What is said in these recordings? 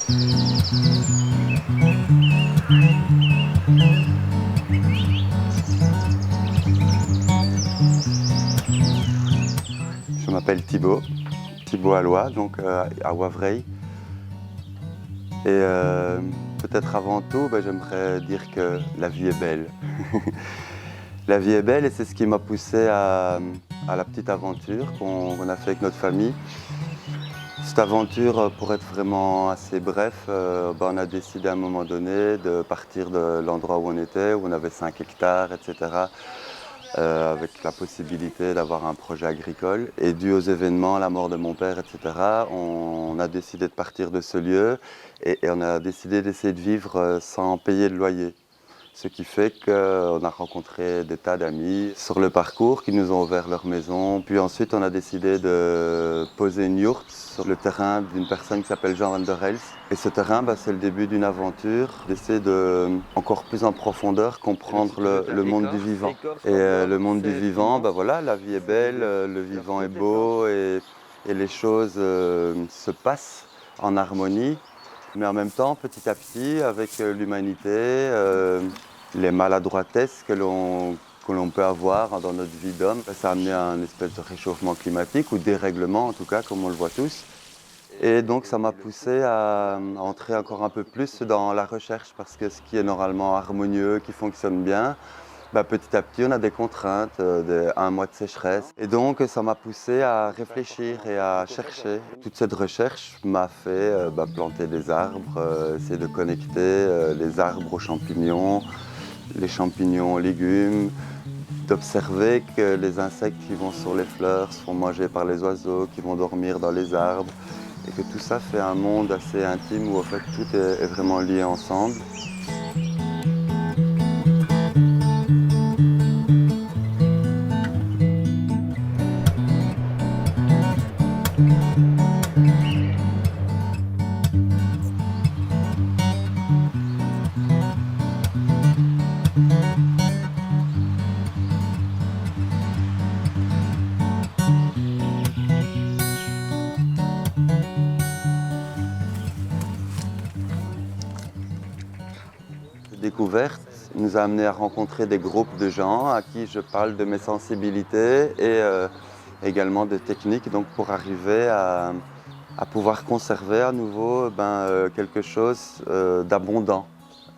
Je m'appelle Thibaut Allois, donc à Wavreil. Et peut-être avant tout, j'aimerais dire que la vie est belle. La vie est belle et c'est ce qui m'a poussé à la petite aventure qu'on a fait avec notre famille. Cette aventure, pour être vraiment assez bref, on a décidé à un moment donné de partir de l'endroit où on était, où on avait 5 hectares, etc. Avec la possibilité d'avoir un projet agricole. Et dû aux événements, la mort de mon père, etc., on a décidé de partir de ce lieu et on a décidé d'essayer de vivre sans payer de loyer. Ce qui fait qu'on a rencontré des tas d'amis sur le parcours qui nous ont ouvert leur maison. Puis ensuite, on a décidé de poser une yourte sur le terrain d'une personne qui s'appelle Jean Van der Elst. Et ce terrain, c'est le début d'une aventure, d'essayer de, encore plus en profondeur, comprendre le monde du vivant. Et le monde du vivant, voilà, la vie est belle, le vivant est beau et les choses se passent en harmonie. Mais en même temps, petit à petit, avec l'humanité, les maladroitesses que l'on peut avoir dans notre vie d'homme, ça a amené à un espèce de réchauffement climatique ou dérèglement en tout cas, comme on le voit tous. Et donc ça m'a poussé à entrer encore un peu plus dans la recherche parce que ce qui est normalement harmonieux, qui fonctionne bien, petit à petit on a des contraintes, un mois de sécheresse. Et donc ça m'a poussé à réfléchir et à chercher. Toute cette recherche m'a fait planter des arbres, essayer de connecter les arbres aux champignons, les champignons aux légumes, d'observer que les insectes qui vont sur les fleurs sont mangés par les oiseaux, qui vont dormir dans les arbres, et que tout ça fait un monde assez intime où en fait tout est vraiment lié ensemble. Découverte nous a amené à rencontrer des groupes de gens à qui je parle de mes sensibilités et également de techniques donc pour arriver à pouvoir conserver à nouveau quelque chose d'abondant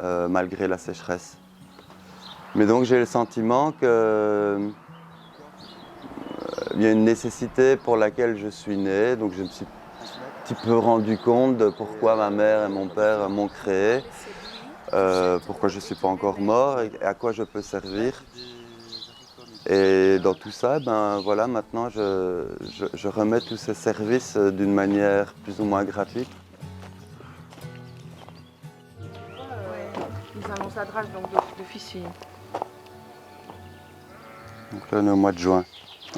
malgré la sécheresse. Mais donc j'ai le sentiment qu'il y a une nécessité pour laquelle je suis né, donc je me suis un petit peu rendu compte de pourquoi ma mère et mon père m'ont créé. Pourquoi je ne suis pas encore mort et à quoi je peux servir. Et dans tout ça, voilà, maintenant je remets tous ces services d'une manière plus ou moins gratuite. Ils annoncent la drache donc d'office. Donc là on est au mois de juin.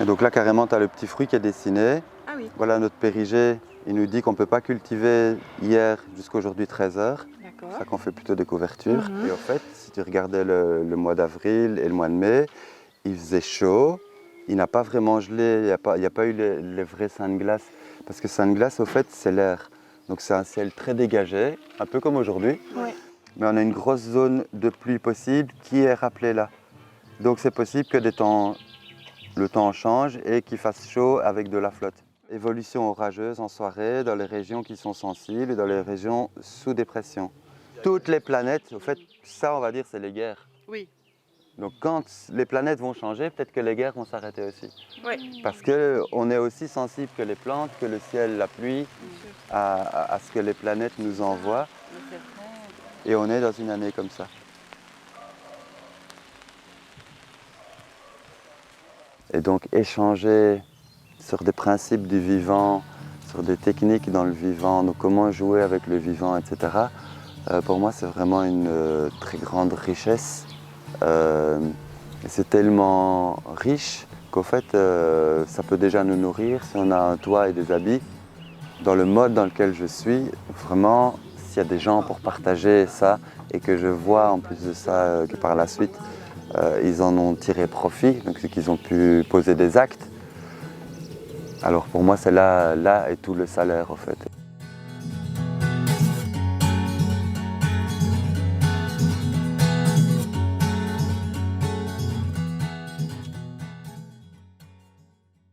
Et donc là carrément tu as le petit fruit qui est dessiné. Ah oui. Voilà notre périgée, il nous dit qu'on ne peut pas cultiver hier jusqu'à aujourd'hui 13h. C'est pour ça qu'on fait plutôt des couvertures. Et en fait, si tu regardais le mois d'avril et le mois de mai, il faisait chaud, il n'a pas vraiment gelé, il n'y a pas eu les vrais seins de glace. Parce que seins de glace, au fait, c'est l'air. Donc c'est un ciel très dégagé, un peu comme aujourd'hui. Oui. Mais on a une grosse zone de pluie possible qui est rappelée là. Donc c'est possible que le temps change et qu'il fasse chaud avec de la flotte. Évolution orageuse en soirée dans les régions qui sont sensibles et dans les régions sous dépression. Toutes les planètes, au fait, ça on va dire c'est les guerres. Oui. Donc quand les planètes vont changer, peut-être que les guerres vont s'arrêter aussi. Oui. Parce qu'on est aussi sensible que les plantes, que le ciel, la pluie, à ce que les planètes nous envoient. Et on est dans une année comme ça. Et donc échanger sur des principes du vivant, sur des techniques dans le vivant, donc comment jouer avec le vivant, etc. Pour moi, c'est vraiment une très grande richesse. Et c'est tellement riche qu'au fait, ça peut déjà nous nourrir si on a un toit et des habits. Dans le mode dans lequel je suis, vraiment, s'il y a des gens pour partager ça et que je vois en plus de ça que par la suite, ils en ont tiré profit, donc c'est qu'ils ont pu poser des actes. Alors pour moi, c'est là est tout le salaire, en fait.